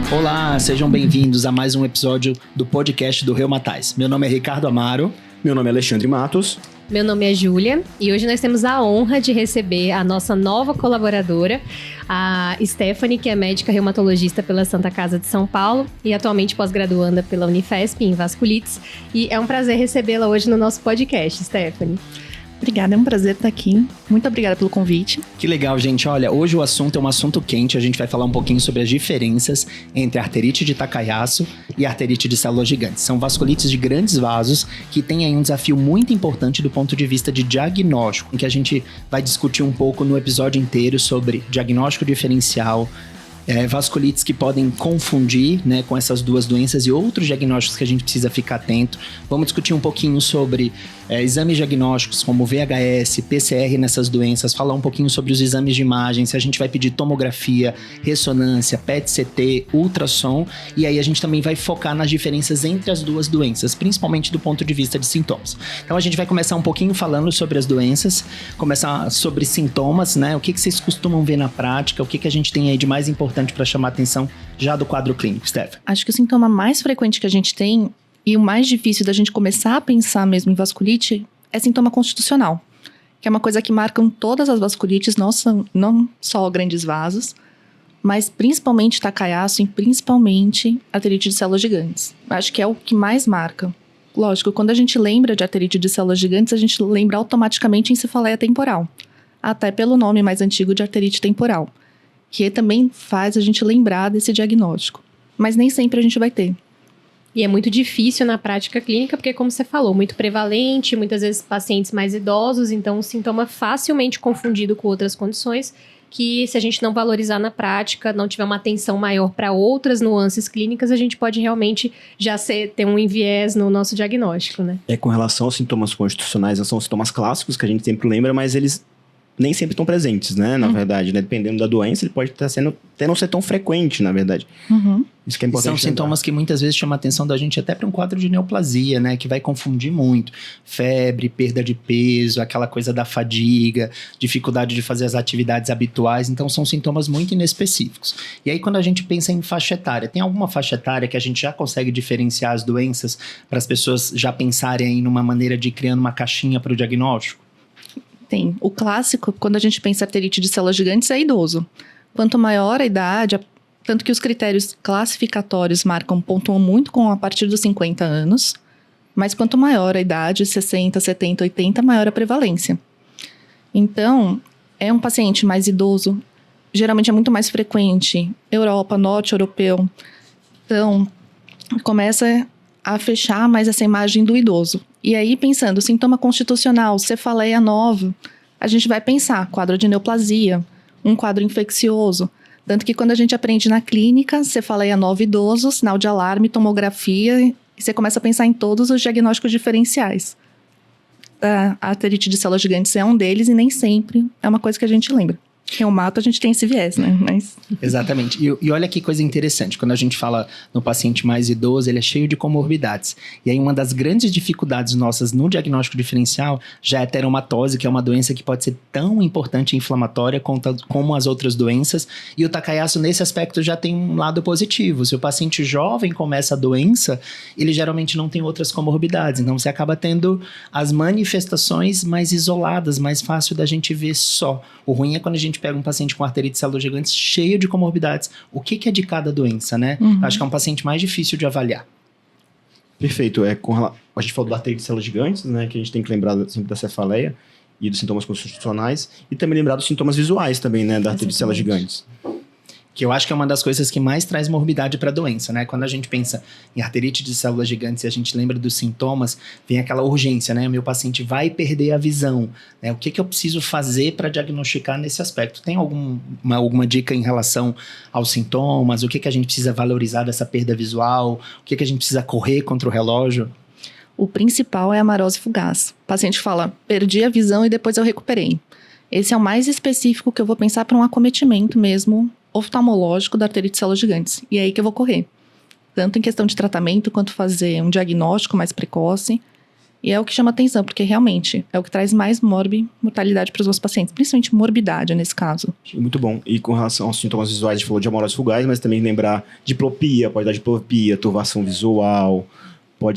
Olá, sejam bem-vindos a mais um episódio do podcast do Reumatais. Meu nome é Ricardo Amaro. Meu nome é Alexandre Matos. Meu nome é Júlia e hoje nós temos a honra de receber a nossa nova colaboradora, a Stephanie, que é médica reumatologista pela Santa Casa de São Paulo e atualmente pós-graduanda pela Unifesp em vasculites. E é um prazer recebê-la hoje no nosso podcast, Stephanie. Obrigada, é um prazer estar aqui. Muito obrigada pelo convite. Que legal, gente. Olha, hoje o assunto é um assunto quente. A gente vai falar um pouquinho sobre as diferenças entre a arterite de Takayasu e a arterite de células gigantes. São vasculites de grandes vasos que têm aí um desafio muito importante do ponto de vista de diagnóstico, em que a gente vai discutir um pouco no episódio inteiro sobre diagnóstico diferencial, vasculites que podem confundir, né, com essas duas doenças e outros diagnósticos que a gente precisa ficar atento. Vamos discutir um pouquinho sobre exames diagnósticos como VHS, PCR nessas doenças, falar um pouquinho sobre os exames de imagem, se a gente vai pedir tomografia, ressonância, PET-CT, ultrassom, e aí a gente também vai focar nas diferenças entre as duas doenças, principalmente do ponto de vista de sintomas. Então a gente vai começar um pouquinho falando sobre as doenças, começar sobre sintomas, né, o que vocês costumam ver na prática, o que a gente tem aí de mais importante para chamar a atenção já do quadro clínico, Steph? Acho que o sintoma mais frequente que a gente tem e o mais difícil da gente começar a pensar mesmo em vasculite é sintoma constitucional, que é uma coisa que marcam todas as vasculites, não só grandes vasos, mas principalmente Takayasu e principalmente arterite de células gigantes. Acho que é o que mais marca. Lógico, quando a gente lembra de arterite de células gigantes, a gente lembra automaticamente em cefaleia temporal, até pelo nome mais antigo de arterite temporal, que também faz a gente lembrar desse diagnóstico. Mas nem sempre a gente vai ter. E é muito difícil na prática clínica, porque como você falou, muito prevalente, muitas vezes pacientes mais idosos, então um sintoma facilmente confundido com outras condições, que se a gente não valorizar na prática, não tiver uma atenção maior para outras nuances clínicas, a gente pode realmente já ter um enviés no nosso diagnóstico, né? Com relação aos sintomas constitucionais, são sintomas clássicos que a gente sempre lembra, mas eles nem sempre estão presentes, né, na verdade, né? Dependendo da doença, ele pode estar não ser tão frequente, na verdade. Isso que é importante. São sintomas que muitas vezes chamam a atenção da gente até para um quadro de neoplasia, né, que vai confundir muito. Febre, perda de peso, aquela coisa da fadiga, dificuldade de fazer as atividades habituais, então são sintomas muito inespecíficos. E aí quando a gente pensa em faixa etária, tem alguma faixa etária que a gente já consegue diferenciar as doenças para as pessoas já pensarem aí numa maneira de ir criando uma caixinha para o diagnóstico? Tem. O clássico, quando a gente pensa em arterite de células gigantes, é idoso. Quanto maior a idade, tanto que os critérios classificatórios pontuam muito com a partir dos 50 anos, mas quanto maior a idade, 60, 70, 80, maior a prevalência. Então, é um paciente mais idoso, geralmente é muito mais frequente, Europa, norte europeu. Então, começa a fechar mais essa imagem do idoso. E aí, pensando, sintoma constitucional, cefaleia nova, a gente vai pensar quadro de neoplasia, um quadro infeccioso. Tanto que quando a gente aprende na clínica, cefaleia nova idoso, sinal de alarme, tomografia, e você começa a pensar em todos os diagnósticos diferenciais. A arterite de células gigantes é um deles e nem sempre é uma coisa que a gente lembra. Reumato, a gente tem esse viés, né? Mas... Exatamente. E olha que coisa interessante. Quando a gente fala no paciente mais idoso, ele é cheio de comorbidades. E aí uma das grandes dificuldades nossas no diagnóstico diferencial já é a teromatose, que é uma doença que pode ser tão importante e inflamatória como as outras doenças. E o Takayasu, nesse aspecto, já tem um lado positivo. Se o paciente jovem começa a doença, ele geralmente não tem outras comorbidades. Então, você acaba tendo as manifestações mais isoladas, mais fácil da gente ver só. O ruim é quando a gente pega um paciente com arterite de células gigantes cheio de comorbidades. O que é de cada doença, né? Acho que é um paciente mais difícil de avaliar. Perfeito. A gente falou da arterite de células gigantes, né? Que a gente tem que lembrar sempre da cefaleia e dos sintomas constitucionais. E também lembrar dos sintomas visuais também, né? Da arterite de células gigantes. Que eu acho que é uma das coisas que mais traz morbidade para a doença, né? Quando a gente pensa em arterite de células gigantes e a gente lembra dos sintomas, vem aquela urgência, né? Meu paciente vai perder a visão, né? O que eu preciso fazer para diagnosticar nesse aspecto? Tem alguma dica em relação aos sintomas? O que a gente precisa valorizar dessa perda visual? O que a gente precisa correr contra o relógio? O principal é a amarose fugaz. O paciente fala, perdi a visão e depois eu recuperei. Esse é o mais específico que eu vou pensar para um acometimento mesmo oftalmológico da arterite de células gigantes. E é aí que eu vou correr. Tanto em questão de tratamento, quanto fazer um diagnóstico mais precoce. E é o que chama atenção, porque realmente é o que traz mais mortalidade para os nossos pacientes, principalmente morbidade nesse caso. Muito bom. E com relação aos sintomas visuais, a gente falou de amorose fugaz, mas também lembrar diplopia, pode dar diplopia, turvação visual,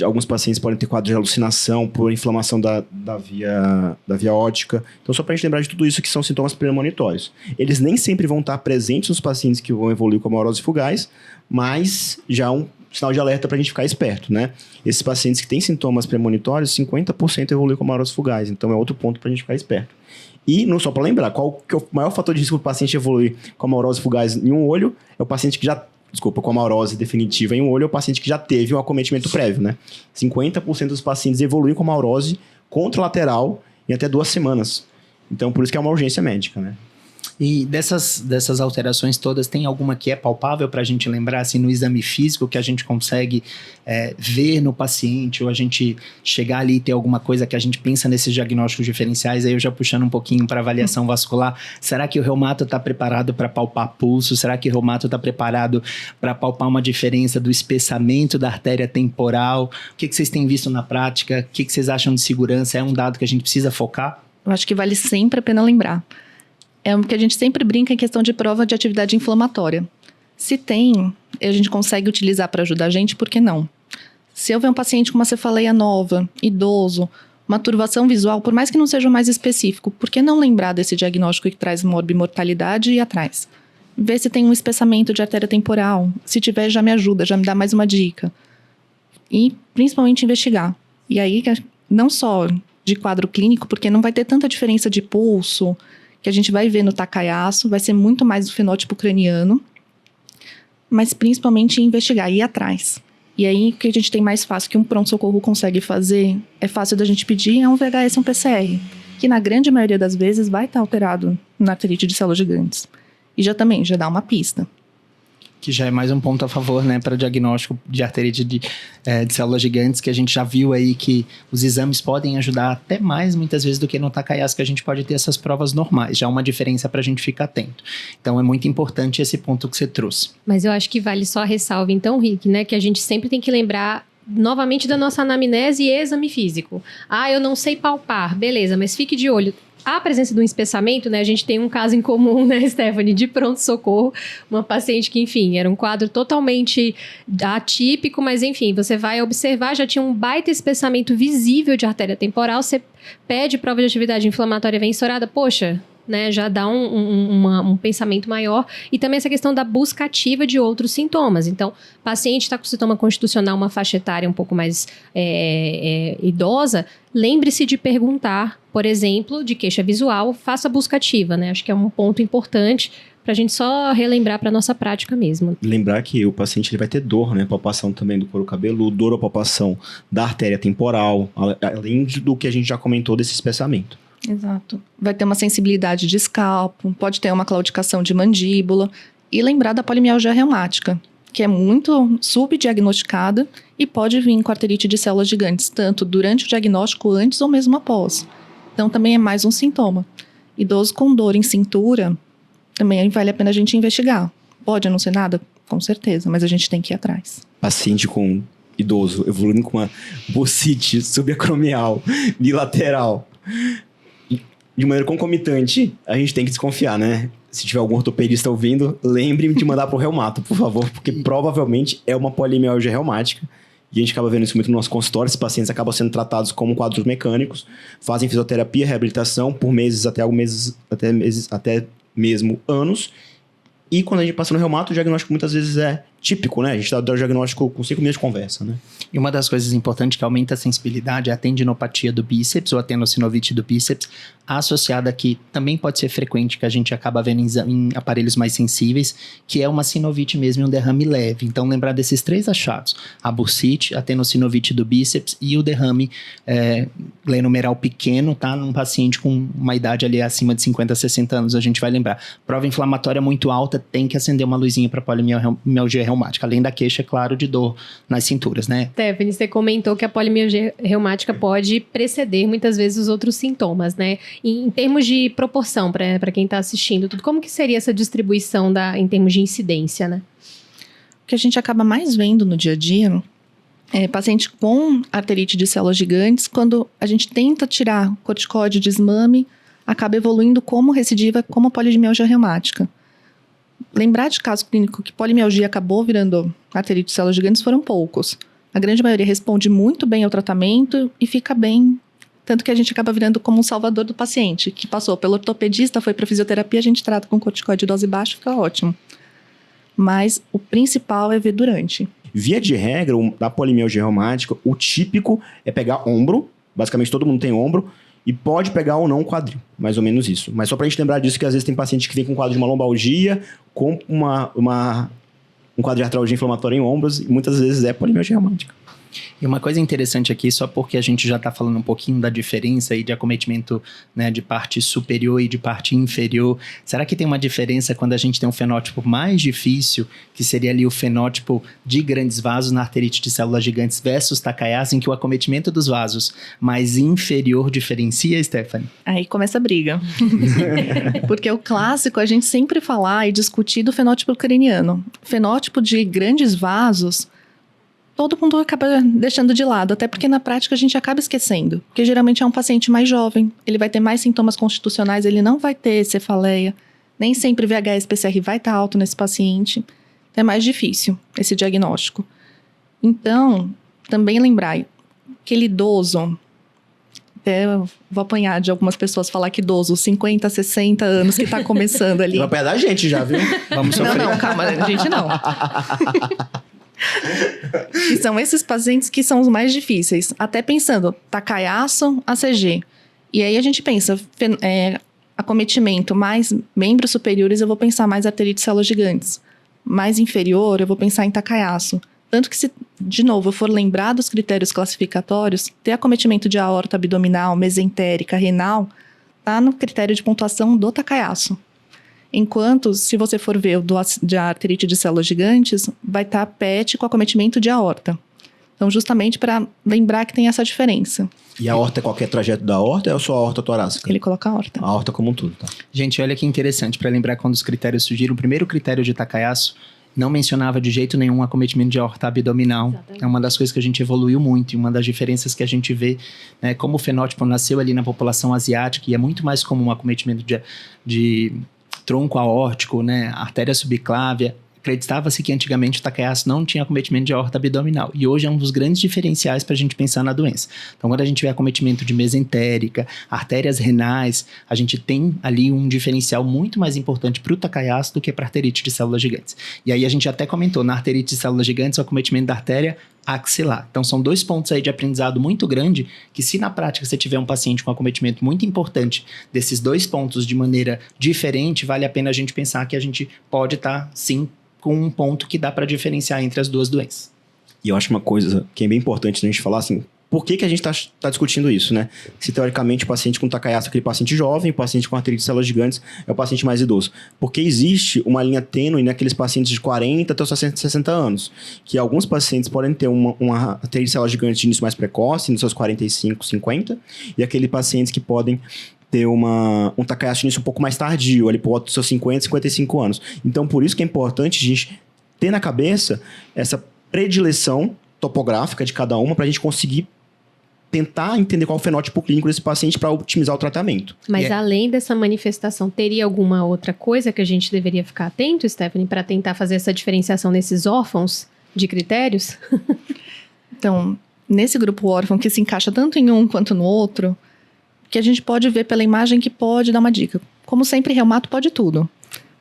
alguns pacientes podem ter quadro de alucinação por inflamação da via óptica. Então, só para a gente lembrar de tudo isso que são sintomas premonitórios. Eles nem sempre vão estar presentes nos pacientes que vão evoluir com amorose fugaz, mas já um sinal de alerta para a gente ficar esperto, né? Esses pacientes que têm sintomas premonitórios, 50% evoluem com amorose fugaz. Então, é outro ponto para a gente ficar esperto. E, só para lembrar, qual que é o maior fator de risco para o paciente evoluir com amorose fugaz em um olho? É o paciente que com amorose definitiva em um olho, é o paciente que já teve um acometimento prévio, né? 50% dos pacientes evoluem com amorose contralateral em até 2 semanas. Então, por isso que é uma urgência médica, né? E dessas alterações todas, tem alguma que é palpável para a gente lembrar, assim, no exame físico, que a gente consegue ver no paciente, ou a gente chegar ali e ter alguma coisa que a gente pensa nesses diagnósticos diferenciais, aí eu já puxando um pouquinho para avaliação vascular, será que o reumato está preparado para palpar pulso? Será que o reumato está preparado para palpar uma diferença do espessamento da artéria temporal? O que vocês têm visto na prática? O que vocês acham de segurança? É um dado que a gente precisa focar? Eu acho que vale sempre a pena lembrar. É o que a gente sempre brinca em questão de prova de atividade inflamatória. Se tem, a gente consegue utilizar para ajudar a gente, por que não? Se eu ver um paciente com uma cefaleia nova, idoso, uma turvação visual, por mais que não seja mais específico, por que não lembrar desse diagnóstico que traz morbimortalidade e ir atrás? Ver se tem um espessamento de artéria temporal. Se tiver, já me ajuda, já me dá mais uma dica. E, principalmente, investigar. E aí, não só de quadro clínico, porque não vai ter tanta diferença de pulso, que a gente vai ver no Takayasu, vai ser muito mais o fenótipo craniano, mas principalmente investigar, ir atrás. E aí, o que a gente tem mais fácil, que um pronto-socorro consegue fazer, é fácil da gente pedir, é um VHS, um PCR, que na grande maioria das vezes vai estar alterado na arterite de células gigantes. E já dá uma pista. Que já é mais um ponto a favor, né, para diagnóstico de arterite de células gigantes, que a gente já viu aí que os exames podem ajudar até mais, muitas vezes, do que no Takayasu, que a gente pode ter essas provas normais. Já é uma diferença para a gente ficar atento. Então, é muito importante esse ponto que você trouxe. Mas eu acho que vale só a ressalva, então, Rick, né, que a gente sempre tem que lembrar novamente da nossa anamnese e exame físico. Eu não sei palpar, beleza, mas fique de olho. A presença do espessamento, né, a gente tem um caso em comum, né, Stephanie, de pronto-socorro, uma paciente que, enfim, era um quadro totalmente atípico, mas, enfim, você vai observar, já tinha um baita espessamento visível de artéria temporal, você pede prova de atividade inflamatória vem estourada, poxa, né, já dá um pensamento maior. E também essa questão da busca ativa de outros sintomas. Então, o paciente está com sintoma constitucional, uma faixa etária um pouco mais idosa, lembre-se de perguntar, por exemplo, de queixa visual, faça busca ativa, né? Acho que é um ponto importante para a gente só relembrar para nossa prática mesmo. Lembrar que o paciente ele vai ter dor, né? Palpação também do couro cabeludo, dor ou palpação da artéria temporal, além do que a gente já comentou desse espessamento. Exato. Vai ter uma sensibilidade de escalpo, pode ter uma claudicação de mandíbula e lembrar da polimialgia reumática, que é muito subdiagnosticada e pode vir com arterite de células gigantes, tanto durante o diagnóstico, antes ou mesmo após. Então, também é mais um sintoma. Idoso com dor em cintura, também vale a pena a gente investigar. Pode não ser nada? Com certeza, mas a gente tem que ir atrás. Paciente com idoso evoluindo com uma bursite subacromial, bilateral, de maneira concomitante, a gente tem que desconfiar, né? Se tiver algum ortopedista ouvindo, lembre-me de mandar pro reumato, por favor, porque provavelmente é uma polimialgia reumática. E a gente acaba vendo isso muito no nosso consultório. Esses pacientes acabam sendo tratados como quadros mecânicos, fazem fisioterapia, reabilitação por meses, até mesmo anos. E quando a gente passa no reumato, o diagnóstico muitas vezes é típico, né? A gente dá o diagnóstico com 5 minutos de conversa, né? E uma das coisas importantes que aumenta a sensibilidade é a tendinopatia do bíceps ou a tendinossinovite do bíceps, associada que também pode ser frequente, que a gente acaba vendo em aparelhos mais sensíveis, que é uma sinovite mesmo e um derrame leve. Então, lembrar desses 3 achados: a bursite, a tendinossinovite do bíceps e o derrame glenomeral pequeno, tá? Num paciente com uma idade ali acima de 50, 60 anos, a gente vai lembrar. Prova inflamatória muito alta, tem que acender uma luzinha para polimialgia reumática, além da queixa, claro, de dor nas cinturas, né? Stephanie, você comentou que a polimialgia reumática pode preceder muitas vezes os outros sintomas, né? Em termos de proporção, para quem está assistindo, tudo, como que seria essa distribuição em termos de incidência, né? O que a gente acaba mais vendo no dia a dia Paciente com arterite de células gigantes, quando a gente tenta tirar corticoide de desmame, acaba evoluindo como recidiva, como polimialgia reumática. Lembrar de caso clínico que polimialgia acabou virando arterite de células gigantes foram poucos. A grande maioria responde muito bem ao tratamento e fica bem, tanto que a gente acaba virando como um salvador do paciente, que passou pelo ortopedista, foi para fisioterapia, a gente trata com corticoide de dose baixa, fica ótimo. Mas o principal é ver durante. Via de regra, da polimialgia reumática, o típico é pegar ombro, basicamente todo mundo tem ombro, e pode pegar ou não o quadril, mais ou menos isso. Mas só pra gente lembrar disso, que às vezes tem paciente que vem com quadro de uma lombalgia, com um quadro de artralgia inflamatória em ombros, e muitas vezes é polimialgia reumática. E uma coisa interessante aqui, só porque a gente já está falando um pouquinho da diferença aí de acometimento, né, de parte superior e de parte inferior, será que tem uma diferença quando a gente tem um fenótipo mais difícil, que seria ali o fenótipo de grandes vasos na arterite de células gigantes versus Takayasu, em que o acometimento dos vasos mais inferior diferencia, Stephanie? Aí começa a briga. Porque o clássico, a gente sempre falar e discutir do fenótipo craniano. Fenótipo de grandes vasos, todo mundo acaba deixando de lado, até porque na prática a gente acaba esquecendo. Porque geralmente é um paciente mais jovem, ele vai ter mais sintomas constitucionais, ele não vai ter cefaleia, nem sempre VHS-PCR vai estar alto nesse paciente. Então é mais difícil esse diagnóstico. Então, também lembrar, aquele idoso, até eu vou apanhar de algumas pessoas falar que idoso, 50, 60 anos que está começando ali. Vai perto da gente já, viu? Vamos sofrer. Não, calma, gente, não. E são esses pacientes que são os mais difíceis. Até pensando, Takayasu, ACG. E aí a gente pensa, acometimento mais membros superiores, eu vou pensar mais arterite de células gigantes. Mais inferior, eu vou pensar em Takayasu. Tanto que se, de novo, eu for lembrar dos critérios classificatórios, ter acometimento de aorta abdominal, mesentérica, renal, tá no critério de pontuação do Takayasu. Enquanto, se você for ver o de arterite de células gigantes, vai estar PET com acometimento de aorta. Então, justamente para lembrar que tem essa diferença. E a aorta é qualquer trajeto da aorta ou é só a aorta torácica? Ele coloca a aorta. A aorta como um todo, tá? Gente, olha que interessante, para lembrar quando os critérios surgiram, o primeiro critério de Takayasu não mencionava de jeito nenhum acometimento de aorta abdominal. Exatamente. É uma das coisas que a gente evoluiu muito, e uma das diferenças que a gente vê, né, como o fenótipo nasceu ali na população asiática, e é muito mais comum um acometimento de tronco aórtico, né, artéria subclávia. Acreditava-se que antigamente o Takayasu não tinha acometimento de aorta abdominal. E hoje é um dos grandes diferenciais para a gente pensar na doença. Então, quando a gente vê acometimento de mesentérica, artérias renais, a gente tem ali um diferencial muito mais importante para o Takayasu do que para a arterite de células gigantes. E aí a gente até comentou, na arterite de células gigantes, o acometimento da artéria axilar. Então, são 2 pontos aí de aprendizado muito grande, que se na prática você tiver um paciente com acometimento muito importante desses 2 pontos de maneira diferente, vale a pena a gente pensar que a gente pode estar, sim, com um ponto que dá para diferenciar entre as duas doenças. E eu acho uma coisa que é bem importante a gente falar assim, por que a gente tá discutindo isso, né? Se teoricamente o paciente com Takayasu é aquele paciente jovem, o paciente com arterite de células gigantes é o paciente mais idoso. Porque existe uma linha tênue naqueles pacientes de 40 até os 60 anos, que alguns pacientes podem ter uma arterite de células gigantes de início mais precoce, nos seus 45, 50, e aqueles pacientes que podem ter um Takayasu de início um pouco mais tardio, ali por volta dos seus 50, 55 anos. Então, por isso que é importante a gente ter na cabeça essa predileção topográfica de cada uma para a gente conseguir tentar entender qual é o fenótipo clínico desse paciente para otimizar o tratamento. Mas além dessa manifestação, teria alguma outra coisa que a gente deveria ficar atento, Stephanie, para tentar fazer essa diferenciação nesses órfãos de critérios? Então, nesse grupo órfão que se encaixa tanto em um quanto no outro, que a gente pode ver pela imagem que pode dar uma dica. Como sempre, reumato pode tudo.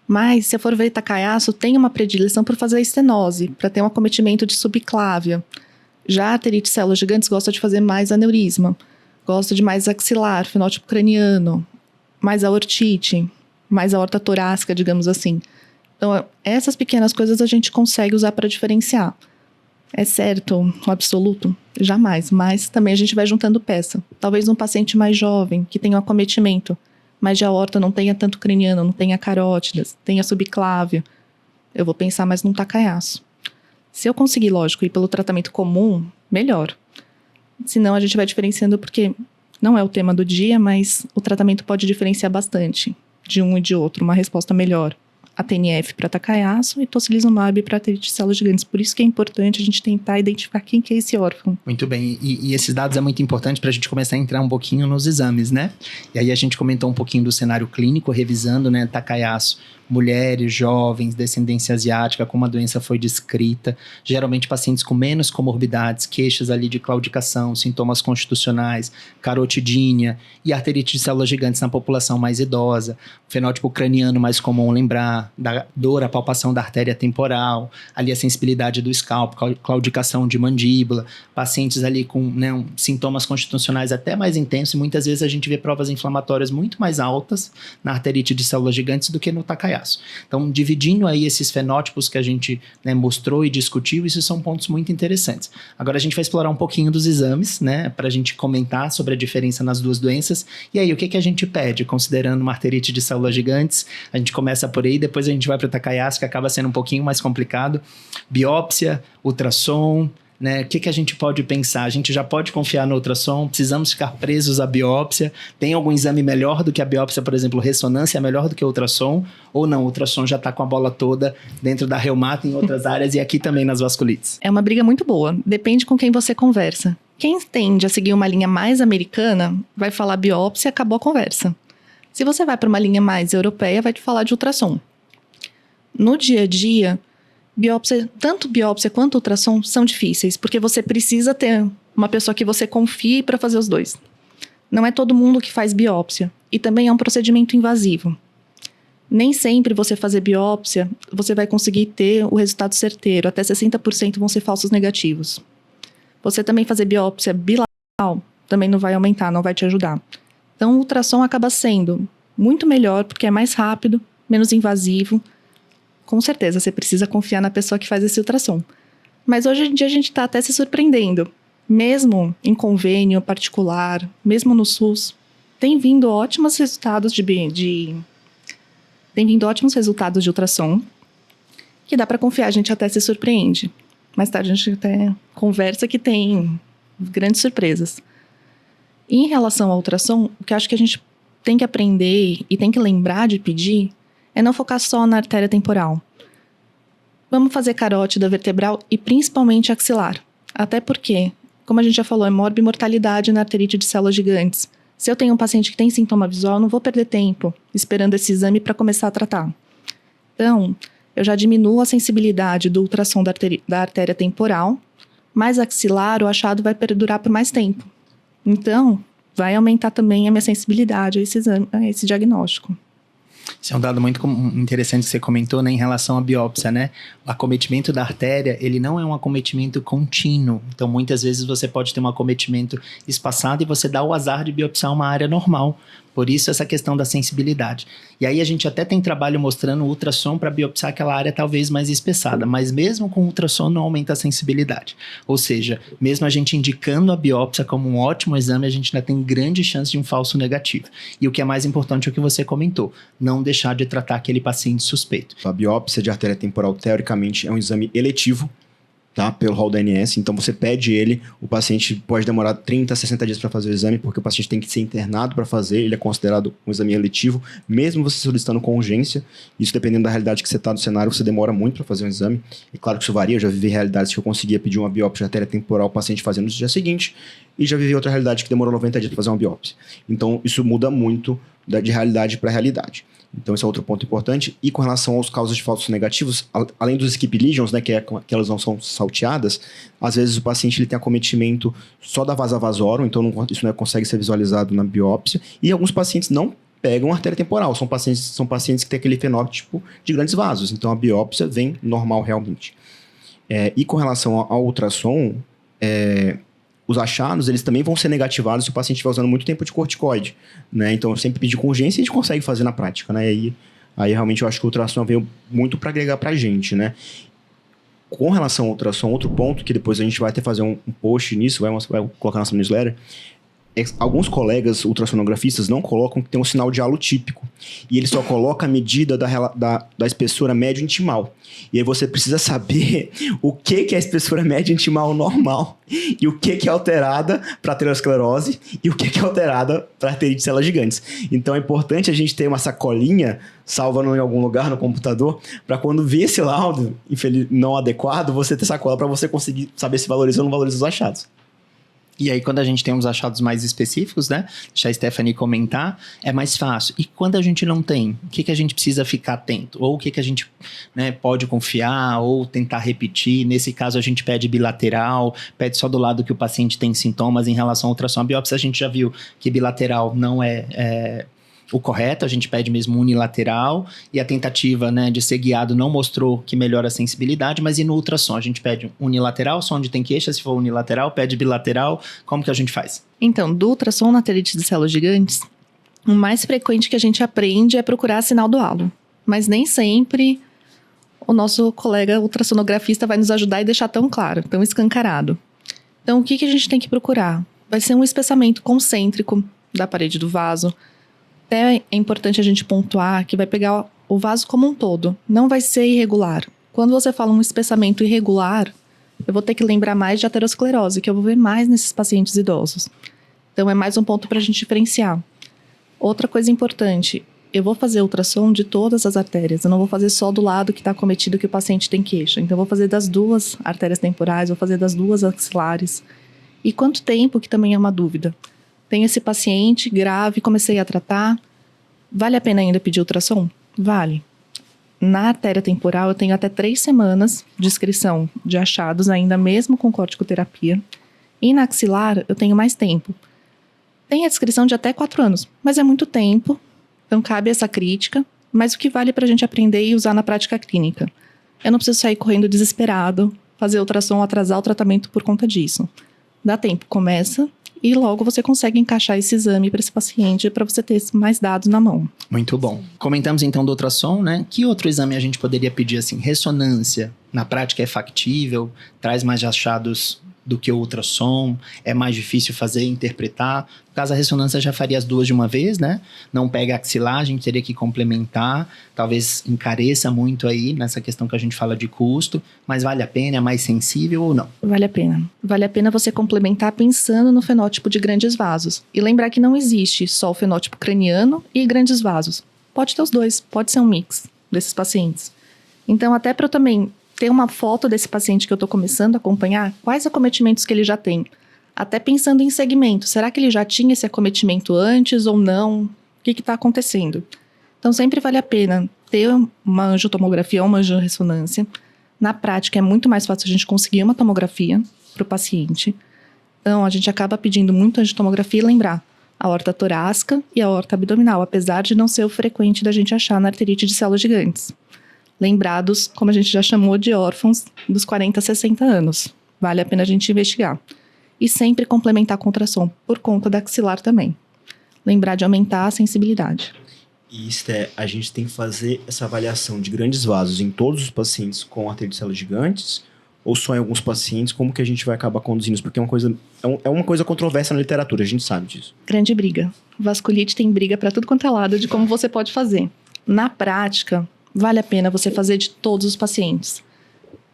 Mas, se eu for ver Takayasu, tem uma predileção por fazer a estenose, para ter um acometimento de subclávia. Já a arterite de células gigantes gosta de fazer mais aneurisma, gosta de mais axilar, fenótipo craniano, mais aortite, mais aorta torácica, digamos assim. Então, essas pequenas coisas a gente consegue usar para diferenciar. É certo, o absoluto? Jamais, mas também a gente vai juntando peça. Talvez um paciente mais jovem, que tenha um acometimento, mas de aorta não tenha tanto craniano, não tenha carótidas, tenha subclávia. Eu vou pensar mais num Takayasu. Se eu conseguir, lógico, ir pelo tratamento comum, melhor. Senão a gente vai diferenciando porque não é o tema do dia, mas o tratamento pode diferenciar bastante de um e de outro, uma resposta melhor a TNF para Takayasu e tocilizumab para arterite de células gigantes. Por isso que é importante a gente tentar identificar quem que é esse órfão. Muito bem, e esses dados é muito importante para a gente começar a entrar um pouquinho nos exames, né? E aí a gente comentou um pouquinho do cenário clínico, revisando, né, Takayasu, mulheres, jovens, descendência asiática, como a doença foi descrita, geralmente pacientes com menos comorbidades, queixas ali de claudicação, sintomas constitucionais, carotidínia e arterite de células gigantes na população mais idosa, fenótipo craniano mais comum lembrar, da dor, a palpação da artéria temporal, ali a sensibilidade do scalp, claudicação de mandíbula, pacientes ali com, né, sintomas constitucionais até mais intensos, e muitas vezes a gente vê provas inflamatórias muito mais altas na arterite de células gigantes do que no Takayasu. Então, dividindo aí esses fenótipos que a gente, né, mostrou e discutiu, esses são pontos muito interessantes. Agora a gente vai explorar um pouquinho dos exames, né, para a gente comentar sobre a diferença nas duas doenças. E aí, o que a gente pede, considerando uma arterite de células gigantes? A gente começa por aí, depois a gente vai para o Takayasu, que acaba sendo um pouquinho mais complicado. Biópsia, ultrassom, né? O que a gente pode pensar? A gente já pode confiar no ultrassom? Precisamos ficar presos à biópsia? Tem algum exame melhor do que a biópsia, por exemplo, ressonância é melhor do que o ultrassom? Ou não, o ultrassom já está com a bola toda dentro da reumata em outras áreas e aqui também nas vasculites? É uma briga muito boa, depende com quem você conversa. Quem tende a seguir uma linha mais americana vai falar biópsia e acabou a conversa. Se você vai para uma linha mais europeia, vai te falar de ultrassom. No dia a dia, tanto biópsia quanto ultrassom são difíceis, porque você precisa ter uma pessoa que você confie para fazer os dois. Não é todo mundo que faz biópsia, e também é um procedimento invasivo. Nem sempre você fazer biópsia, você vai conseguir ter o resultado certeiro, até 60% vão ser falsos negativos. Você também fazer biópsia bilateral também não vai aumentar, não vai te ajudar. Então o ultrassom acaba sendo muito melhor, porque é mais rápido, menos invasivo. Com certeza, você precisa confiar na pessoa que faz esse ultrassom. Mas hoje em dia a gente está até se surpreendendo. Mesmo em convênio particular, mesmo no SUS, tem vindo ótimos resultados tem vindo ótimos resultados de ultrassom, que dá para confiar, a gente até se surpreende. Mais tarde a gente até conversa que tem grandes surpresas. E em relação ao ultrassom, o que eu acho que a gente tem que aprender e tem que lembrar de pedir é não focar só na artéria temporal. Vamos fazer carótida vertebral e principalmente axilar. Até porque, como a gente já falou, é morbimortalidade na arterite de células gigantes. Se eu tenho um paciente que tem sintoma visual, eu não vou perder tempo esperando esse exame para começar a tratar. Então, eu já diminuo a sensibilidade do ultrassom da artéria temporal, mas axilar, o achado vai perdurar por mais tempo. Então, vai aumentar também a minha sensibilidade a esse exame, a esse diagnóstico. Isso é um dado muito interessante que você comentou, né, em relação à biópsia, né? O acometimento da artéria, ele não é um acometimento contínuo. Então, muitas vezes você pode ter um acometimento espaçado e você dá o azar de biopsiar uma área normal. Por isso, essa questão da sensibilidade. E aí, a gente até tem trabalho mostrando o ultrassom para biopsiar aquela área talvez mais espessada, mas mesmo com o ultrassom não aumenta a sensibilidade. Ou seja, mesmo a gente indicando a biópsia como um ótimo exame, a gente ainda tem grande chance de um falso negativo. E o que é mais importante é o que você comentou, não deixar de tratar aquele paciente suspeito. A biópsia de artéria temporal, teoricamente, é um exame eletivo, tá? Pelo rol da ANS, então você pede ele, o paciente pode demorar 30 a 60 dias para fazer o exame, porque o paciente tem que ser internado para fazer, ele é considerado um exame eletivo, mesmo você solicitando com urgência, isso dependendo da realidade que você está no cenário, você demora muito para fazer um exame, e claro que isso varia, eu já vivi realidades que eu conseguia pedir uma biópsia de artéria temporal, o paciente fazendo no dia seguinte, e já vivi outra realidade que demorou 90 dias para fazer uma biópsia. Então isso muda muito de realidade para realidade. Então esse é outro ponto importante. E com relação aos causas de falsos negativos, além dos skip lesions, né, que elas não são salteadas, às vezes o paciente ele tem acometimento só da vasa vasorum, então isso não consegue ser visualizado na biópsia. E alguns pacientes não pegam artéria temporal, são pacientes que têm aquele fenótipo de grandes vasos, então a biópsia vem normal realmente. E com relação ao ultrassom, os achados, eles também vão ser negativados se o paciente estiver usando muito tempo de corticoide, né? Então, eu sempre pedir com urgência e a gente consegue fazer na prática, né? E aí realmente, eu acho que o ultrassom veio muito para agregar pra gente, né? Com relação ao ultrassom, outro ponto que depois a gente vai até fazer um post nisso, vai colocar na nossa newsletter, alguns colegas ultrassonografistas não colocam que tem um sinal de halo típico. E ele só coloca a medida da espessura médio intimal. E aí você precisa saber o que é a espessura média intimal normal e o que é alterada para aterosclerose e o que é alterada para arterite de células gigantes. Então é importante a gente ter uma sacolinha salva em algum lugar no computador para quando ver esse laudo não adequado, você ter sacola para você conseguir saber se valoriza ou não valoriza os achados. E aí, quando a gente tem uns achados mais específicos, né? Deixa a Stephanie comentar, é mais fácil. E quando a gente não tem, o que a gente precisa ficar atento? Ou o que a gente, né, pode confiar ou tentar repetir? Nesse caso, a gente pede bilateral, pede só do lado que o paciente tem sintomas. Em relação à ultrassom, a biópsia, a gente já viu que bilateral não é o correto, a gente pede mesmo unilateral, e a tentativa, né, de ser guiado não mostrou que melhora a sensibilidade, mas e no ultrassom? A gente pede unilateral, só onde tem queixa, se for unilateral, pede bilateral, como que a gente faz? Então, do ultrassom na arterite de células gigantes, o mais frequente que a gente aprende é procurar sinal do halo, mas nem sempre o nosso colega ultrassonografista vai nos ajudar e deixar tão claro, tão escancarado. Então, o que a gente tem que procurar? Vai ser um espessamento concêntrico da parede do vaso. Até é importante a gente pontuar que vai pegar o vaso como um todo, não vai ser irregular. Quando você fala um espessamento irregular, eu vou ter que lembrar mais de aterosclerose, que eu vou ver mais nesses pacientes idosos. Então é mais um ponto para a gente diferenciar. Outra coisa importante, eu vou fazer ultrassom de todas as artérias, eu não vou fazer só do lado que está acometido que o paciente tem queixa. Então eu vou fazer das duas artérias temporais, vou fazer das duas axilares. E quanto tempo, que também é uma dúvida. Tenho esse paciente grave, comecei a tratar. Vale a pena ainda pedir ultrassom? Vale. Na artéria temporal, eu tenho até 3 semanas de inscrição de achados, ainda mesmo com corticoterapia. E na axilar, eu tenho mais tempo. Tem a descrição de até 4 anos, mas é muito tempo. Então, cabe essa crítica. Mas o que vale para a gente aprender e usar na prática clínica? Eu não preciso sair correndo desesperado, fazer ultrassom, atrasar o tratamento por conta disso. Dá tempo, começa e logo você consegue encaixar esse exame para esse paciente para você ter mais dados na mão. Muito bom. Comentamos então do ultrassom, né? Que outro exame a gente poderia pedir assim? Ressonância, na prática é factível, traz mais achados do que o ultrassom, é mais difícil fazer, interpretar. No caso, a ressonância já faria as duas de uma vez, né? Não pega axilar, a gente teria que complementar, talvez encareça muito aí nessa questão que a gente fala de custo, mas vale a pena, é mais sensível ou não? Vale a pena. Vale a pena você complementar pensando no fenótipo de grandes vasos. E lembrar que não existe só o fenótipo craniano e grandes vasos. Pode ter os dois, pode ser um mix desses pacientes. Então, até para eu também ter uma foto desse paciente que eu estou começando a acompanhar, quais acometimentos que ele já tem. Até pensando em segmento, será que ele já tinha esse acometimento antes ou não? O que está acontecendo? Então, sempre vale a pena ter uma angiotomografia ou uma angiorressonância. Na prática, é muito mais fácil a gente conseguir uma tomografia para o paciente. Então, a gente acaba pedindo muito angiotomografia e lembrar a aorta torácica e a aorta abdominal, apesar de não ser o frequente da gente achar na arterite de células gigantes. Lembrados, como a gente já chamou, de órfãos dos 40 a 60 anos. Vale a pena a gente investigar. E sempre complementar com ultrassom, por conta da axilar também. Lembrar de aumentar a sensibilidade. E a gente tem que fazer essa avaliação de grandes vasos em todos os pacientes com arterite de células gigantes, ou só em alguns pacientes? Como que a gente vai acabar conduzindo isso? Porque é uma coisa controversa na literatura, a gente sabe disso. Grande briga. Vasculite tem briga para tudo quanto é lado de como você pode fazer. Na prática, vale a pena você fazer de todos os pacientes.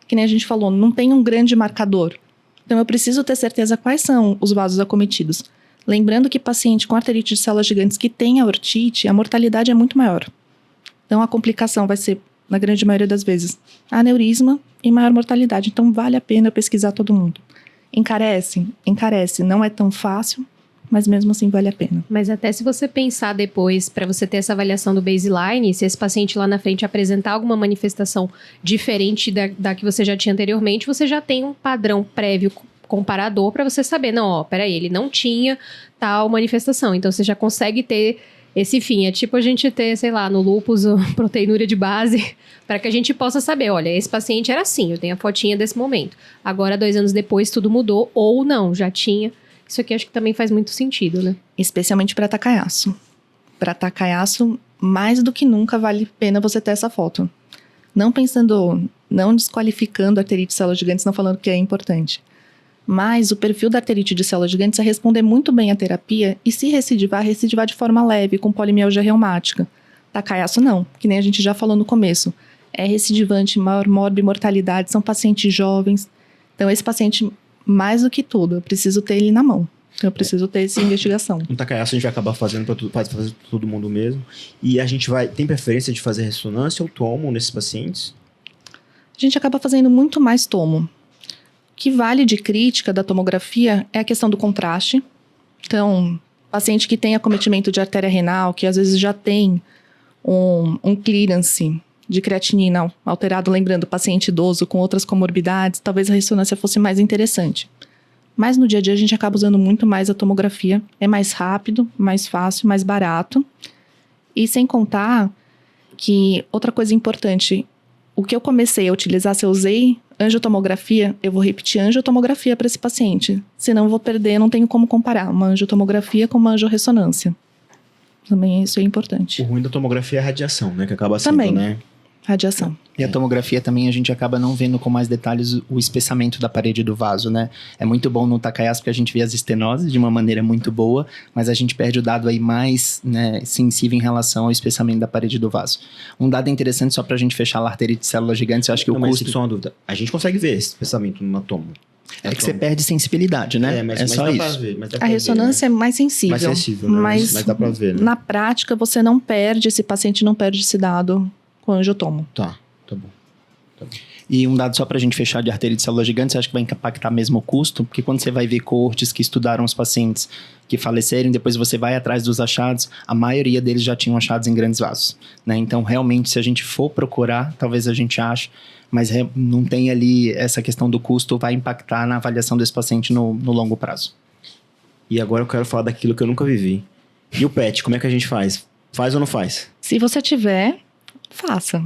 Que nem a gente falou, não tem um grande marcador. Então, eu preciso ter certeza quais são os vasos acometidos. Lembrando que paciente com arterite de células gigantes que tem aortite, a mortalidade é muito maior. Então, a complicação vai ser, na grande maioria das vezes, aneurisma e maior mortalidade. Então, vale a pena eu pesquisar todo mundo. Encarece, não é tão fácil, mas mesmo assim vale a pena. Mas até se você pensar depois, para você ter essa avaliação do baseline, se esse paciente lá na frente apresentar alguma manifestação diferente da que você já tinha anteriormente, você já tem um padrão prévio comparador para você saber, não, ó, peraí, ele não tinha tal manifestação, então você já consegue ter esse fim. É tipo a gente ter, sei lá, no lúpus, proteinúria de base, para que a gente possa saber, olha, esse paciente era assim, eu tenho a fotinha desse momento. Agora, 2 anos depois, tudo mudou, ou não, já tinha. Isso aqui acho que também faz muito sentido, né? Especialmente para tacaiaço. Para tacaiaço, mais do que nunca vale a pena você ter essa foto. Não desqualificando a arterite de células gigantes, não falando que é importante. Mas o perfil da arterite de células gigantes é responder muito bem à terapia e se recidivar de forma leve, com polimialgia reumática. Takayasu não, que nem a gente já falou no começo. É recidivante, maior morbimortalidade, são pacientes jovens. Então esse paciente, mais do que tudo, eu preciso ter ele na mão. Então eu preciso ter essa investigação. No Takayasu a gente vai acabar fazendo para fazer todo mundo mesmo. E a gente tem preferência de fazer ressonância ou tomo nesses pacientes? A gente acaba fazendo muito mais tomo. O que vale de crítica da tomografia é a questão do contraste. Então, paciente que tem acometimento de artéria renal, que às vezes já tem um clearance de creatinina alterado, lembrando, paciente idoso com outras comorbidades, talvez a ressonância fosse mais interessante. Mas no dia a dia a gente acaba usando muito mais a tomografia. É mais rápido, mais fácil, mais barato. E sem contar que outra coisa importante, o que eu comecei a utilizar, se eu usei angiotomografia, eu vou repetir angiotomografia para esse paciente. Senão eu vou perder, não tenho como comparar uma angiotomografia com uma angiorressonância. Também isso é importante. O ruim da tomografia é a radiação, né? Que acaba sendo, Também. né? Radiação. E a tomografia também a gente acaba não vendo com mais detalhes o espessamento da parede do vaso, né? É muito bom no Takayasu porque a gente vê as estenoses de uma maneira muito boa, mas a gente perde o dado aí mais, né, sensível em relação ao espessamento da parede do vaso. Um dado interessante só pra gente fechar a arterite de células gigantes, eu acho que Não, o mas custo... só uma dúvida. A gente consegue ver esse espessamento numa tomo. É que você perde sensibilidade, né? Mas só dá isso. pra ver, mas dá A pra ver, ressonância é mais sensível. Mais sensível, né? Mas Mas dá pra ver, né? na prática, você não perde, esse paciente não perde esse dado com angiotomo. Tá bom. E um dado só pra gente fechar de arterite de células gigantes, eu acho que vai impactar mesmo o custo, porque quando você vai ver coortes que estudaram os pacientes que faleceram, depois você vai atrás dos achados, a maioria deles já tinham achados em grandes vasos, né? Então, realmente, se a gente for procurar, talvez a gente ache, mas não tem ali essa questão do custo, vai impactar na avaliação desse paciente no longo prazo. E agora eu quero falar daquilo que eu nunca vivi. E o PET, como é que a gente faz? Faz ou não faz? Se você tiver, faça.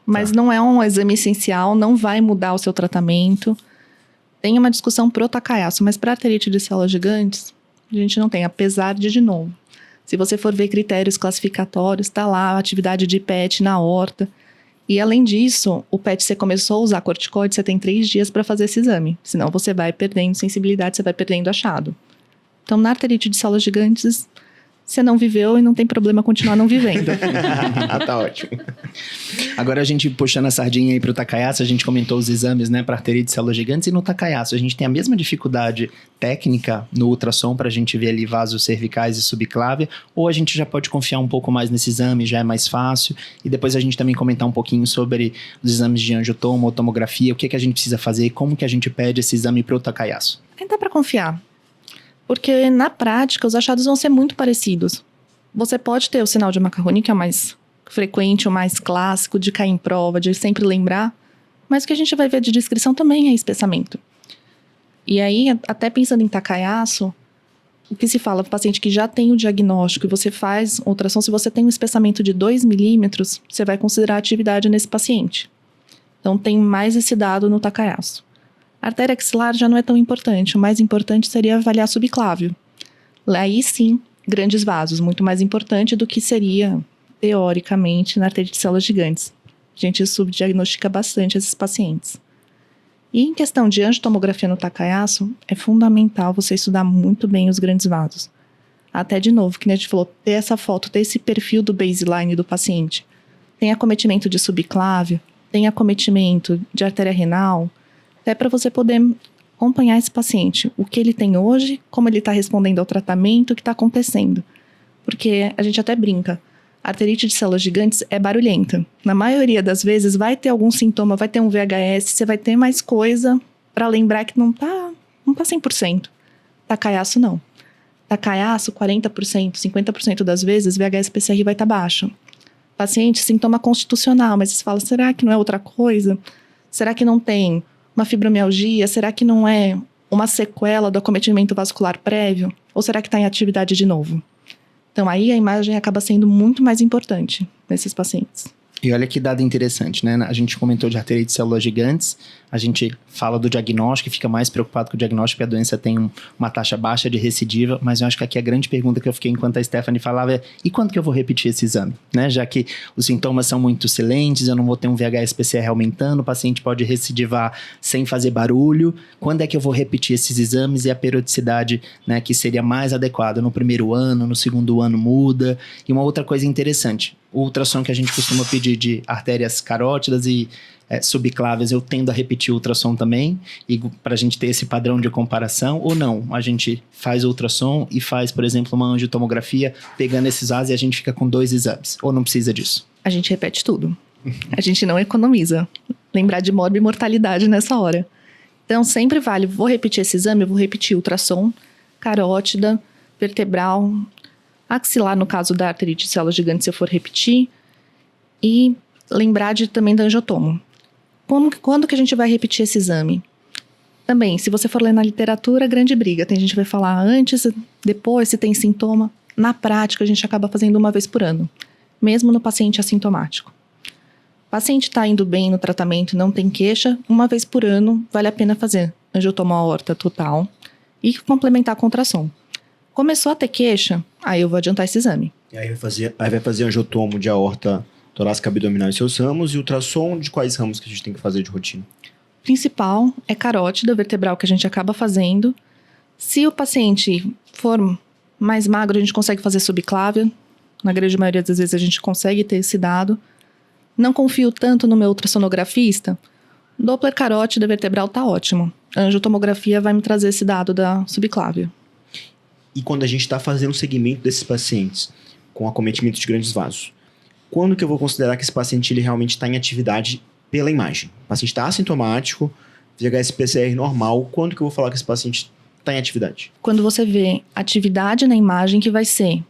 Mas não é um exame essencial, não vai mudar o seu tratamento. Tem uma discussão pro Takayasu, mas para arterite de células gigantes, a gente não tem, apesar de novo. Se você for ver critérios classificatórios, tá lá a atividade de PET na aorta. E além disso, o PET, você começou a usar corticoide, você tem 3 dias para fazer esse exame. Senão você vai perdendo sensibilidade, você vai perdendo achado. Então, na arterite de células gigantes, você não viveu e não tem problema continuar não vivendo. Tá ótimo. Agora a gente puxando a sardinha aí pro Takayasu, a gente comentou os exames, né, para arterite de células gigantes, e no Takayasu a gente tem a mesma dificuldade técnica no ultrassom pra gente ver ali vasos cervicais e subclávia, ou a gente já pode confiar um pouco mais nesse exame, já é mais fácil, e depois a gente também comentar um pouquinho sobre os exames de angiotomo ou tomografia, o que a gente precisa fazer, como que a gente pede esse exame pro Takayasu. Ainda para confiar. Porque na prática os achados vão ser muito parecidos. Você pode ter o sinal de Macaroni, que é o mais frequente, o mais clássico, de cair em prova, de sempre lembrar, mas o que a gente vai ver de descrição também é espessamento. E aí, até pensando em Takayasu, o que se fala para o paciente que já tem o diagnóstico e você faz ultrassom, se você tem um espessamento de 2 milímetros, você vai considerar atividade nesse paciente. Então tem mais esse dado no Takayasu. A artéria axilar já não é tão importante. O mais importante seria avaliar subclávio. Aí sim, grandes vasos. Muito mais importante do que seria, teoricamente, na arterite de células gigantes. A gente subdiagnostica bastante esses pacientes. E em questão de angiotomografia no Takayasu, é fundamental você estudar muito bem os grandes vasos. Até de novo, que a gente falou, ter essa foto, ter esse perfil do baseline do paciente. Tem acometimento de subclávio, tem acometimento de artéria renal, até para você poder acompanhar esse paciente, o que ele tem hoje, como ele está respondendo ao tratamento, o que está acontecendo. Porque a gente até brinca, a arterite de células gigantes é barulhenta. Na maioria das vezes vai ter algum sintoma, vai ter um VHS, você vai ter mais coisa para lembrar que não tá 100%. Takayasu não. Takayasu, 40%, 50% das vezes, VHS-PCR vai estar baixo. Paciente, sintoma constitucional, mas você fala, será que não é outra coisa? Será que não tem uma fibromialgia? Será que não é uma sequela do acometimento vascular prévio? Ou será que está em atividade de novo? Então, aí a imagem acaba sendo muito mais importante nesses pacientes. E olha que dado interessante, né? A gente comentou de arterite de células gigantes, a gente fala do diagnóstico e fica mais preocupado com o diagnóstico, porque a doença tem uma taxa baixa de recidiva, mas eu acho que aqui a grande pergunta que eu fiquei enquanto a Stephanie falava é: e quando que eu vou repetir esse exame? Né? Já que os sintomas são muito silentes, eu não vou ter um VHS-PCR aumentando, o paciente pode recidivar sem fazer barulho. Quando é que eu vou repetir esses exames e a periodicidade, né, que seria mais adequada? No primeiro ano, no segundo ano muda? E uma outra coisa interessante, o ultrassom que a gente costuma pedir de artérias carótidas e subclávias, eu tendo a repetir o ultrassom também, e para a gente ter esse padrão de comparação, ou não, a gente faz o ultrassom e faz, por exemplo, uma angiotomografia pegando esses vasos e a gente fica com 2 exames, ou não precisa disso? A gente repete tudo. A gente não economiza. Lembrar de morte e mortalidade nessa hora. Então, sempre vale, vou repetir esse exame, eu vou repetir ultrassom, carótida, vertebral, axilar, no caso da arterite de células gigantes, se eu for repetir, e lembrar também da angiotomo. Quando que a gente vai repetir esse exame? Também, se você for ler na literatura, grande briga. Tem gente que vai falar antes, depois, se tem sintoma. Na prática, a gente acaba fazendo uma vez por ano, mesmo no paciente assintomático. O paciente está indo bem no tratamento, não tem queixa, uma vez por ano vale a pena fazer angiotomo aorta total e complementar com ultrassom. Começou a ter queixa, aí eu vou adiantar esse exame. E aí vai fazer angiotomo de aorta torácica abdominal e seus ramos, e ultrassom de quais ramos que a gente tem que fazer de rotina? O principal é carótida vertebral, que a gente acaba fazendo. Se o paciente for mais magro, a gente consegue fazer subclávia. Na grande maioria das vezes a gente consegue ter esse dado. Não confio tanto no meu ultrassonografista. Doppler carótida vertebral tá ótimo. A angiotomografia vai me trazer esse dado da subclávia. E quando a gente está fazendo o segmento desses pacientes com acometimento de grandes vasos, quando que eu vou considerar que esse paciente ele realmente está em atividade pela imagem? O paciente está assintomático, VHS-PCR normal, quando que eu vou falar que esse paciente está em atividade? Quando você vê atividade na imagem, que vai ser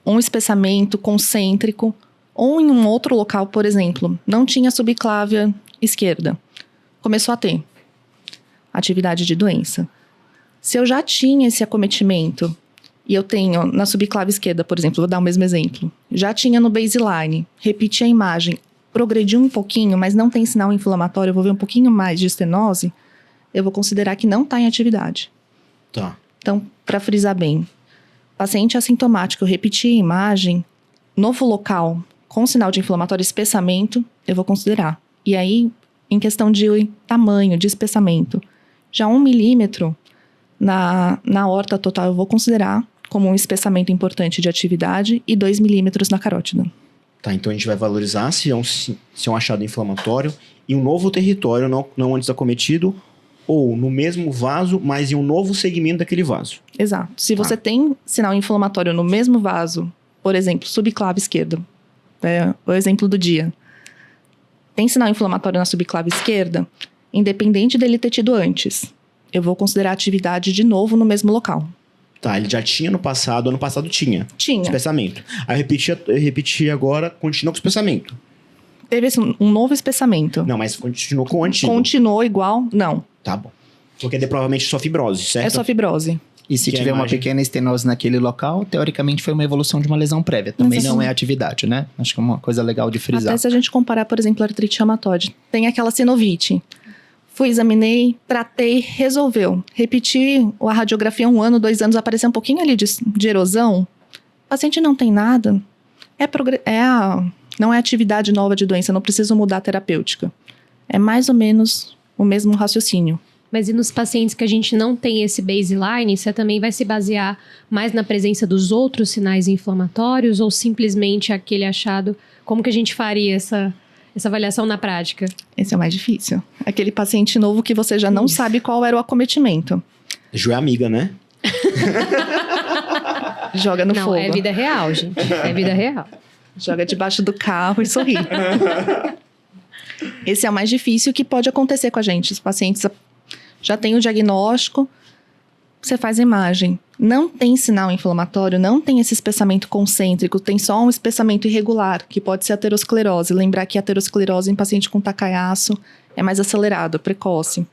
um espessamento concêntrico, ou em um outro local, por exemplo, não tinha subclávia esquerda, começou a ter atividade de doença. Se eu já tinha esse acometimento, e eu tenho na subclávia esquerda, por exemplo, vou dar o mesmo exemplo, já tinha no baseline, repeti a imagem, progrediu um pouquinho, mas não tem sinal inflamatório, eu vou ver um pouquinho mais de estenose, eu vou considerar que não está em atividade. Tá. Então, para frisar bem, paciente assintomático, eu repeti a imagem, novo local, com sinal de inflamatório, espessamento, eu vou considerar. E aí, em questão de tamanho, de espessamento, já 1 milímetro na horta total eu vou considerar como um espessamento importante de atividade e 2 milímetros na carótida. Tá, então a gente vai valorizar se é um achado inflamatório em um novo território, não antes acometido, ou no mesmo vaso, mas em um novo segmento daquele vaso. Exato. Se você tem sinal inflamatório no mesmo vaso, por exemplo, subclávia esquerda, é o exemplo do dia. Tem sinal inflamatório na subclávia esquerda, independente dele ter tido antes, eu vou considerar a atividade de novo no mesmo local. Tá, ele já tinha no passado, ano passado tinha. Tinha. Espessamento. Aí eu repeti agora, continua com o espessamento. Teve um novo espessamento. Não, mas continuou com o antigo. Continuou igual? Não. Tá bom. Porque é provavelmente só fibrose, certo? É só fibrose. E se Que tiver a uma imagem- pequena estenose naquele local, teoricamente foi uma evolução de uma lesão prévia. Também não é atividade, né? Acho que é uma coisa legal de frisar. Até se a gente comparar, por exemplo, a artrite reumatoide. Tem aquela sinovite. Fui, examinei, tratei, resolveu. Repeti a radiografia 1 ano, 2 anos, apareceu um pouquinho ali de erosão. O paciente não tem nada. Não é atividade nova de doença, não preciso mudar a terapêutica. É mais ou menos o mesmo raciocínio. Mas e nos pacientes que a gente não tem esse baseline, você também vai se basear mais na presença dos outros sinais inflamatórios ou simplesmente aquele achado? Como que a gente faria essa avaliação na prática? Esse é o mais difícil. Aquele paciente novo que você já não sabe qual era o acometimento. Ju é amiga, né? Joga no fogo. Não, é vida real, gente. É vida real. Joga debaixo do carro e sorri. Esse é o mais difícil que pode acontecer com a gente. Os pacientes já têm o diagnóstico, você faz a imagem. Não tem sinal inflamatório, não tem esse espessamento concêntrico, tem só um espessamento irregular, que pode ser aterosclerose. Lembrar que a aterosclerose em paciente com Takayasu é mais acelerado, precoce.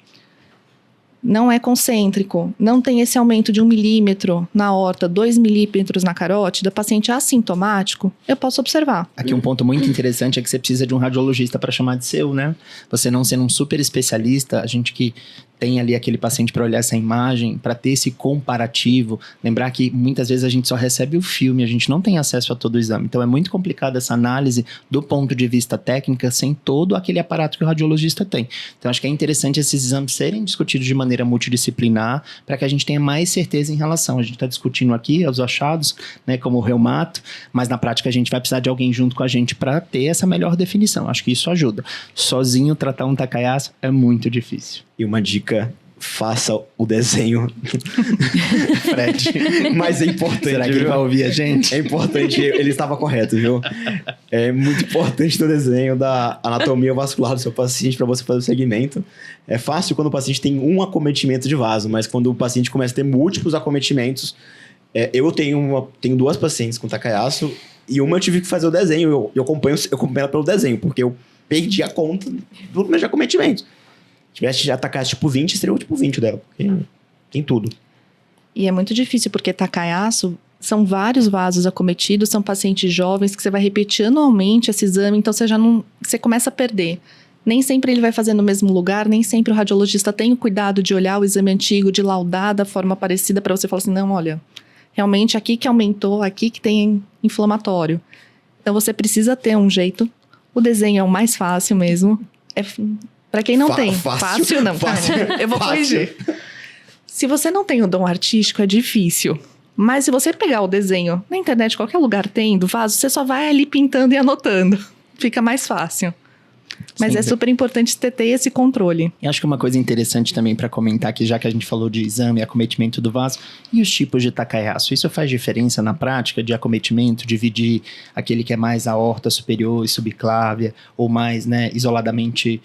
não é concêntrico, não tem esse aumento de 1 milímetro na aorta, 2 milímetros na carótida, paciente assintomático, eu posso observar. Aqui um ponto muito interessante é que você precisa de um radiologista para chamar de seu, né? Você não sendo um super especialista, a gente que tem ali aquele paciente para olhar essa imagem, para ter esse comparativo, lembrar que muitas vezes a gente só recebe o filme, a gente não tem acesso a todo o exame, então é muito complicado essa análise do ponto de vista técnica sem todo aquele aparato que o radiologista tem. Então acho que é interessante esses exames serem discutidos de maneira multidisciplinar, para que a gente tenha mais certeza em relação. A gente está discutindo aqui os achados, né, como o reumato, mas na prática a gente vai precisar de alguém junto com a gente para ter essa melhor definição. Acho que isso ajuda. Sozinho tratar um Takayasu é muito difícil. E uma dica, faça o desenho. Fred. Mas é importante, será que ele vai ouvir a gente? É importante, ele estava correto, viu? É muito importante o desenho da anatomia vascular do seu paciente para você fazer o segmento. É fácil quando o paciente tem um acometimento de vaso, mas quando o paciente começa a ter múltiplos acometimentos... eu tenho 2 pacientes com Takayasu e uma eu tive que fazer o desenho. Eu acompanho ela pelo desenho, porque eu perdi a conta do número de acometimentos. Se tivesse atacado tipo 20, seria o tipo 20 dela, porque tem tudo. E é muito difícil, porque Takayasu são vários vasos acometidos, são pacientes jovens que você vai repetir anualmente esse exame, então você começa a perder. Nem sempre ele vai fazer no mesmo lugar, nem sempre o radiologista tem o cuidado de olhar o exame antigo, de laudar da forma parecida para você falar assim, não, olha, realmente aqui que aumentou, aqui que tem inflamatório. Então você precisa ter um jeito. O desenho é o mais fácil mesmo. Para quem não tem. Fácil não. Fácil. Eu vou corrigir. Se você não tem o dom artístico, é difícil. Mas se você pegar o desenho na internet, qualquer lugar tem do vaso, você só vai ali pintando e anotando. Fica mais fácil. Mas Sempre. É super importante você ter esse controle. E acho que uma coisa interessante também para comentar aqui, já que a gente falou de exame e acometimento do vaso, e os tipos de Takayasu. Isso faz diferença na prática de acometimento, dividir aquele que é mais aorta superior e subclávia, ou mais, né, isoladamente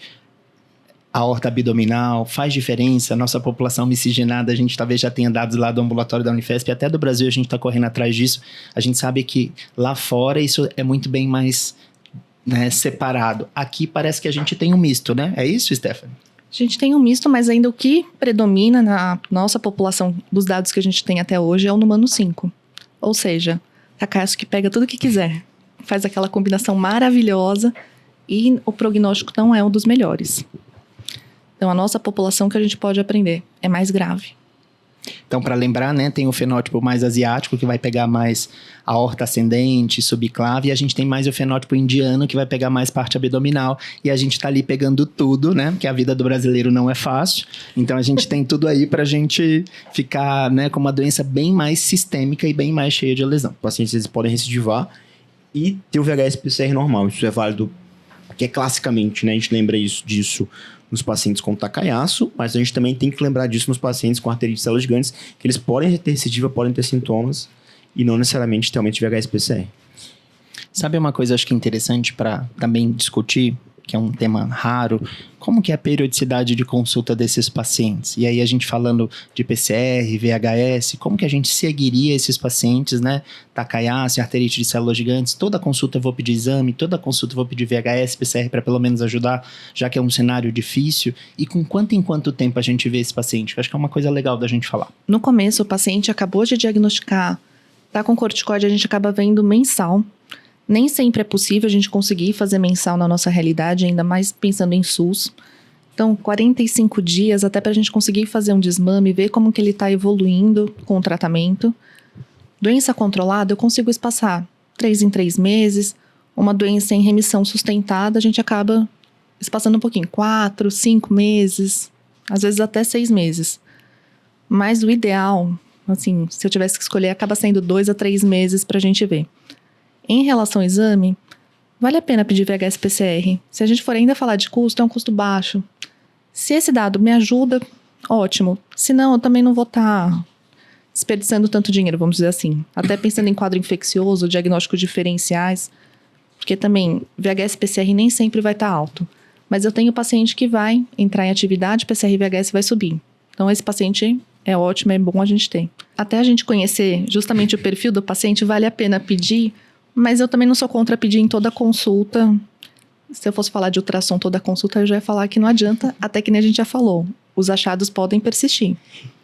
a aorta abdominal? Faz diferença? Nossa população miscigenada, a gente talvez já tenha dados lá do ambulatório da Unifesp, até do Brasil a gente está correndo atrás disso. A gente sabe que lá fora isso é muito bem mais... né, separado. Aqui parece que a gente tem um misto, né? É isso, Stephanie? A gente tem um misto, mas ainda o que predomina na nossa população, dos dados que a gente tem até hoje, é o Numano 5. Ou seja, Takayasu que pega tudo que quiser. Faz aquela combinação maravilhosa e o prognóstico não é um dos melhores. Então, a nossa população que a gente pode aprender é mais grave. Então, para lembrar, né, tem o fenótipo mais asiático, que vai pegar mais a aorta ascendente, subclave, e a gente tem mais o fenótipo indiano, que vai pegar mais parte abdominal, e a gente tá ali pegando tudo, né, porque a vida do brasileiro não é fácil, então a gente tem tudo aí pra gente ficar, né, com uma doença bem mais sistêmica e bem mais cheia de lesão. Os pacientes eles podem recidivar e ter o VHS-PCR normal, isso é válido, porque classicamente, né, a gente lembra disso nos pacientes com Takayasu, mas a gente também tem que lembrar disso nos pacientes com arterite de células gigantes, que eles podem ter recidiva, podem ter sintomas, e não necessariamente ter aumento de VHS-PCR. Sabe uma coisa acho que é interessante para também discutir, que é um tema raro, como que é a periodicidade de consulta desses pacientes? E aí a gente falando de PCR, VHS, como que a gente seguiria esses pacientes, né? Takayasu, arterite de células gigantes, toda consulta eu vou pedir exame, toda consulta eu vou pedir VHS, PCR para pelo menos ajudar, já que é um cenário difícil. E com quanto em quanto tempo a gente vê esse paciente? Eu acho que é uma coisa legal da gente falar. No começo, o paciente acabou de diagnosticar, tá com corticoide, a gente acaba vendo mensal. Nem sempre é possível a gente conseguir fazer mensal na nossa realidade, ainda mais pensando em SUS. Então, 45 dias até para a gente conseguir fazer um desmame, ver como que ele está evoluindo com o tratamento. Doença controlada, eu consigo espaçar 3 em 3 meses. Uma doença em remissão sustentada, a gente acaba espaçando um pouquinho, 4, 5 meses, às vezes até 6 meses. Mas o ideal, assim, se eu tivesse que escolher, acaba sendo 2 a 3 meses para a gente ver. Em relação ao exame, vale a pena pedir VHS-PCR. Se a gente for ainda falar de custo, é um custo baixo. Se esse dado me ajuda, ótimo. Se não, eu também não vou estar desperdiçando tanto dinheiro, vamos dizer assim. Até pensando em quadro infeccioso, diagnósticos diferenciais. Porque também, VHS-PCR nem sempre vai estar alto. Mas eu tenho paciente que vai entrar em atividade, PCR e VHS vai subir. Então, esse paciente é ótimo, é bom a gente ter. Até a gente conhecer justamente o perfil do paciente, vale a pena pedir. Mas eu também não sou contra pedir em toda consulta. Se eu fosse falar de ultrassom toda consulta, eu já ia falar que não adianta, até que nem a gente já falou. os achados podem persistir.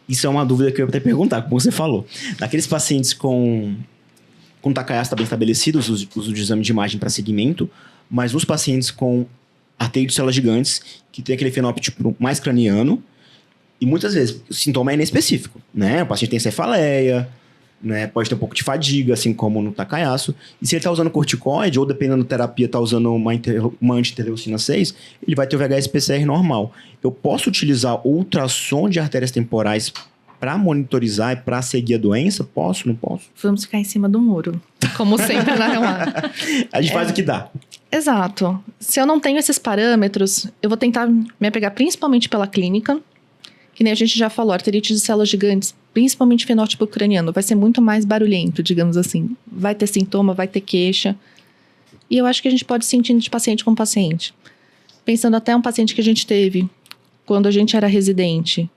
Isso é uma dúvida que eu ia até perguntar, como você falou. Naqueles pacientes com Takayasu está bem estabelecido, uso de exame de imagem para segmento, mas nos pacientes com arterite de células gigantes, que tem aquele fenótipo mais craniano, e muitas vezes o sintoma é inespecífico, né? O paciente tem cefaleia, né? Pode ter um pouco de fadiga, assim como no Takayasu. E se ele está usando corticoide, ou dependendo da terapia, está usando uma anti-interleucina 6, ele vai ter o VHS-PCR normal. Eu posso utilizar ultrassom de artérias temporais para monitorizar e para seguir a doença? Posso, não posso? Vamos ficar em cima do muro, como sempre na reumata. A gente faz o que dá. Exato. Se eu não tenho esses parâmetros, eu vou tentar me apegar principalmente pela clínica, que nem a gente já falou, arterite de células gigantes, principalmente fenótipo craniano, vai ser muito mais barulhento, digamos assim. Vai ter sintoma, vai ter queixa. E eu acho que a gente pode sentir de paciente com paciente. Pensando até um paciente que a gente teve quando a gente era residente.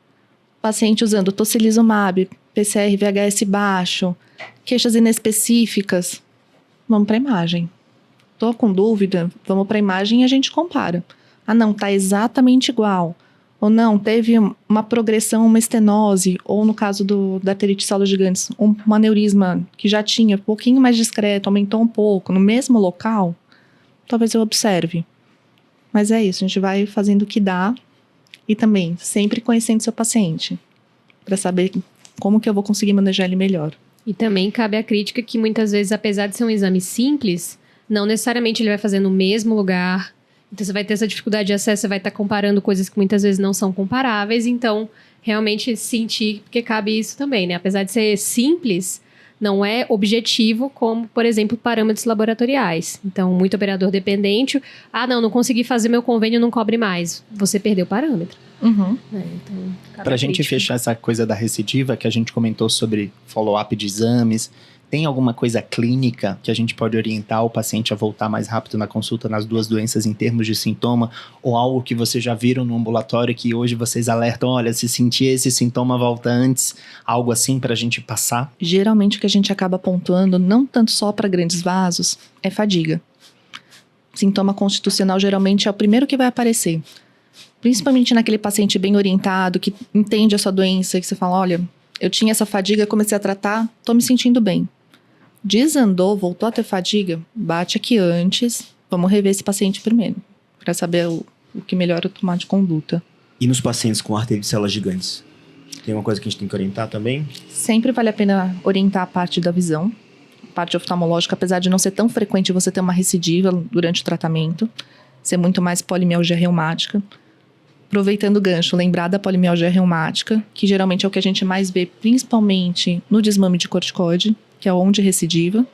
Paciente usando tocilizumab, PCR, VHS baixo, queixas inespecíficas. Vamos para a imagem. Tô com dúvida, vamos para a imagem e a gente compara. Ah, não, tá exatamente igual. Ou não, teve uma progressão, uma estenose, ou no caso da arterite de células gigantes, um aneurisma que já tinha um pouquinho mais discreto, aumentou um pouco, no mesmo local, talvez eu observe. Mas é isso, a gente vai fazendo o que dá e também sempre conhecendo seu paciente, para saber como que eu vou conseguir manejar ele melhor. E também cabe a crítica que muitas vezes, apesar de ser um exame simples, não necessariamente ele vai fazer no mesmo lugar. Então, você vai ter essa dificuldade de acesso, você vai estar comparando coisas que muitas vezes não são comparáveis. Então, realmente sentir, porque cabe isso também, né? Apesar de ser simples, não é objetivo como, por exemplo, parâmetros laboratoriais. Então, muito operador dependente. Ah, não consegui fazer meu convênio, não cobre mais. Você perdeu o parâmetro. Uhum. Então, Pra gente fechar essa coisa da recidiva, que a gente comentou sobre follow-up de exames, tem alguma coisa clínica que a gente pode orientar o paciente a voltar mais rápido na consulta nas duas doenças em termos de sintoma? Ou algo que vocês já viram no ambulatório que hoje vocês alertam, olha, se sentir esse sintoma, volta antes? Algo assim pra gente passar? Geralmente o que a gente acaba pontuando, não tanto só para grandes vasos, é fadiga. Sintoma constitucional geralmente é o primeiro que vai aparecer. Principalmente naquele paciente bem orientado, que entende a sua doença, que você fala, olha, eu tinha essa fadiga, comecei a tratar, tô me sentindo bem. Desandou, voltou a ter fadiga, bate aqui antes, vamos rever esse paciente primeiro, para saber o que melhor eu tomar de conduta. E nos pacientes com arterite de células gigantes? Tem uma coisa que a gente tem que orientar também? Sempre vale a pena orientar a parte da visão, a parte oftalmológica, apesar de não ser tão frequente você ter uma recidiva durante o tratamento, ser muito mais polimialgia reumática. Aproveitando o gancho, lembrar da polimialgia reumática, que geralmente é o que a gente mais vê, principalmente no desmame de corticoide, que é onde recidiva,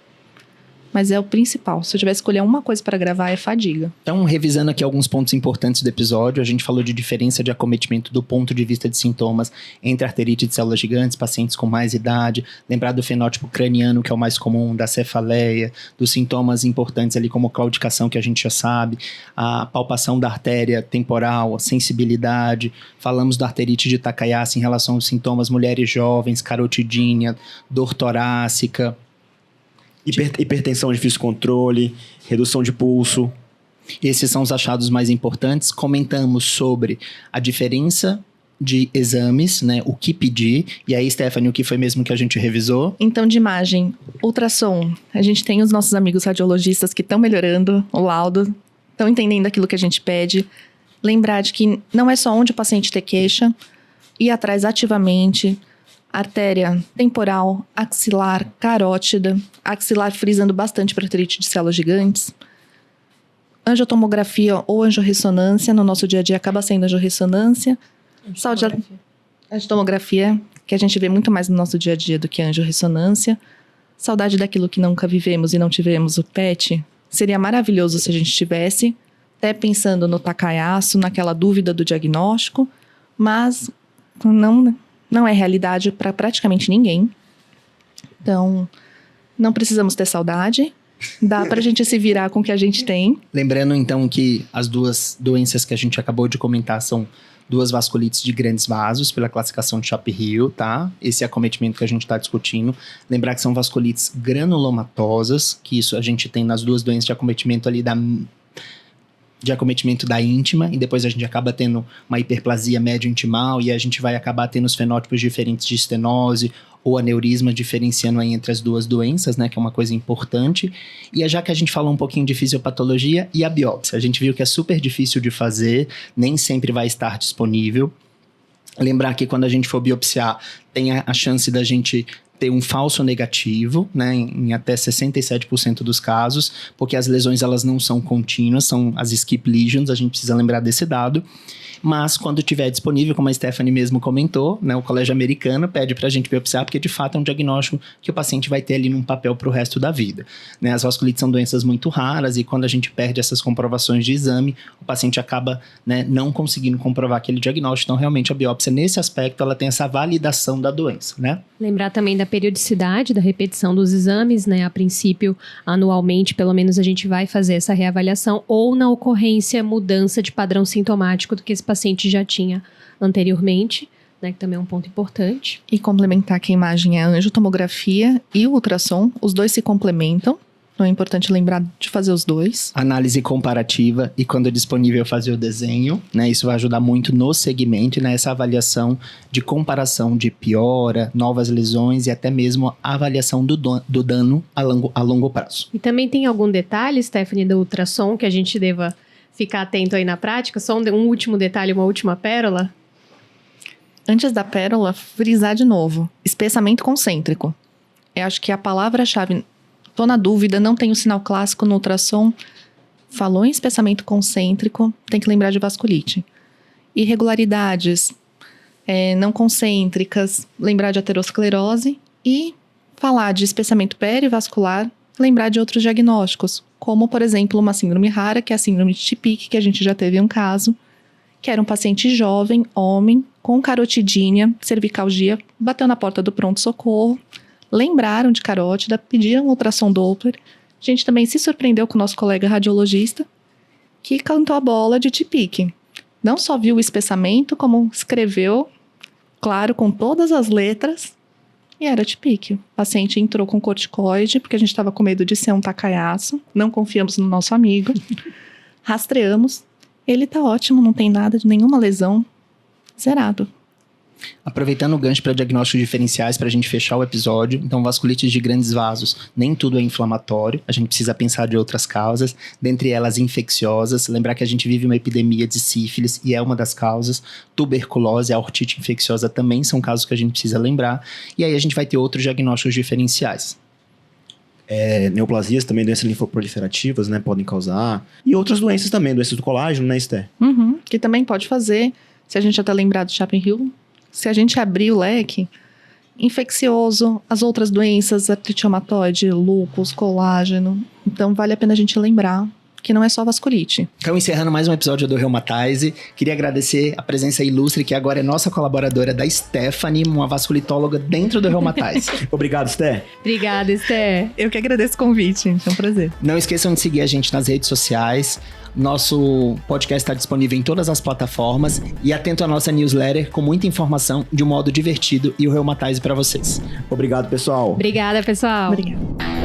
mas é o principal. Se eu tivesse que escolher uma coisa para gravar, é fadiga. Então, revisando aqui alguns pontos importantes do episódio, a gente falou de diferença de acometimento do ponto de vista de sintomas entre arterite de células gigantes, pacientes com mais idade, lembrar do fenótipo craniano, que é o mais comum, da cefaleia, dos sintomas importantes ali como claudicação, que a gente já sabe, a palpação da artéria temporal, a sensibilidade, falamos da arterite de Takayasu em relação aos sintomas mulheres jovens, carotidinha, dor torácica, hipertensão de difícil controle, redução de pulso. Esses são os achados mais importantes. Comentamos sobre a diferença de exames, né? O que pedir. E aí, Stephanie, o que foi mesmo que a gente revisou? Então, de imagem, ultrassom. A gente tem os nossos amigos radiologistas que estão melhorando o laudo, estão entendendo aquilo que a gente pede. Lembrar de que não é só onde o paciente ter queixa, ir atrás ativamente. Artéria temporal, axilar, carótida, axilar frisando bastante para arterite de células gigantes. Angiotomografia ou angiorressonância, no nosso dia a dia acaba sendo angiorressonância. Angiotomografia, que a gente vê muito mais no nosso dia a dia do que angiorressonância. Saudade daquilo que nunca vivemos e não tivemos, o PET. Seria maravilhoso se a gente tivesse, até pensando no Takayasu, naquela dúvida do diagnóstico, mas não é realidade para praticamente ninguém. Então, não precisamos ter saudade. Dá pra gente se virar com o que a gente tem. Lembrando, então, que as duas doenças que a gente acabou de comentar são duas vasculites de grandes vasos, pela classificação de Shapiro, tá? Esse acometimento que a gente está discutindo. Lembrar que são vasculites granulomatosas, que isso a gente tem nas duas doenças de acometimento ali da de acometimento da íntima, e depois a gente acaba tendo uma hiperplasia médio-intimal, e a gente vai acabar tendo os fenótipos diferentes de estenose ou aneurisma, diferenciando aí entre as duas doenças, né, que é uma coisa importante. E já que a gente falou um pouquinho de fisiopatologia e a biópsia, a gente viu que é super difícil de fazer, nem sempre vai estar disponível. Lembrar que quando a gente for biopsiar, tem a chance da gente ter um falso negativo, né, em até 67% dos casos, porque as lesões elas não são contínuas, são as skip lesions, a gente precisa lembrar desse dado. Mas quando tiver disponível, como a Stephanie mesmo comentou, né, o Colégio Americano pede pra gente biopsiar, porque de fato é um diagnóstico que o paciente vai ter ali num papel pro resto da vida. Né, as vasculites são doenças muito raras e quando a gente perde essas comprovações de exame, o paciente acaba, né, não conseguindo comprovar aquele diagnóstico. Então, realmente, a biópsia, nesse aspecto, ela tem essa validação da doença, né? Lembrar também da periodicidade, da repetição dos exames, né? A princípio, anualmente, pelo menos a gente vai fazer essa reavaliação, ou na ocorrência, mudança de padrão sintomático do que esse paciente já tinha anteriormente, né? Que também é um ponto importante. E complementar que a imagem é a angiotomografia e o ultrassom, os dois se complementam. Então é importante lembrar de fazer os dois. Análise comparativa e quando disponível fazer o desenho, né? Isso vai ajudar muito no segmento e nessa avaliação de comparação de piora, novas lesões e até mesmo a avaliação do dano a longo prazo. E também tem algum detalhe, Stephanie, do ultrassom que a gente deva ficar atento aí na prática? Só um último detalhe, uma última pérola? Antes da pérola, frisar de novo. Espessamento concêntrico. Eu acho que a palavra-chave... Tô na dúvida, não tem o sinal clássico no ultrassom. Falou em espessamento concêntrico, tem que lembrar de vasculite. Irregularidades não concêntricas, lembrar de aterosclerose. E falar de espessamento perivascular, lembrar de outros diagnósticos. Como, por exemplo, uma síndrome rara, que é a síndrome de Tipic, que a gente já teve um caso. Que era um paciente jovem, homem, com carotidínia, cervicalgia, bateu na porta do pronto-socorro. Lembraram de carótida, pediram ultrassom Doppler. A gente também se surpreendeu com o nosso colega radiologista, que cantou a bola de Tipic. Não só viu o espessamento, como escreveu, claro, com todas as letras, e era Tipic. O paciente entrou com corticoide, porque a gente estava com medo de ser um tacaiaço. Não confiamos no nosso amigo. Rastreamos. Ele tá ótimo, não tem nada, nenhuma lesão. Zerado. Aproveitando o gancho para diagnósticos diferenciais para a gente fechar o episódio, então vasculites de grandes vasos, nem tudo é inflamatório, a gente precisa pensar de outras causas, dentre elas infecciosas, lembrar que a gente vive uma epidemia de sífilis e é uma das causas, tuberculose, a ortite infecciosa também são casos que a gente precisa lembrar, e aí a gente vai ter outros diagnósticos diferenciais. Neoplasias também, doenças linfoproliferativas, né, podem causar, e outras doenças também, doenças do colágeno, né, Esther? Que também pode fazer, se a gente já tá lembrado de Chapin-Hill, se a gente abrir o leque, infeccioso, as outras doenças, artrite reumatoide, lúpus, colágeno. Então, vale a pena a gente lembrar que não é só vasculite. Então, encerrando mais um episódio do Reumatize, queria agradecer a presença ilustre, que agora é nossa colaboradora, da Stephanie, uma vasculitóloga dentro do Reumatize. Obrigado, Esther. Obrigada, Esther. Eu que agradeço o convite, é um prazer. Não esqueçam de seguir a gente nas redes sociais. Nosso podcast está disponível em todas as plataformas e atento à nossa newsletter com muita informação de um modo divertido e o Reumatize para vocês. Obrigado, pessoal. Obrigada, pessoal. Obrigada.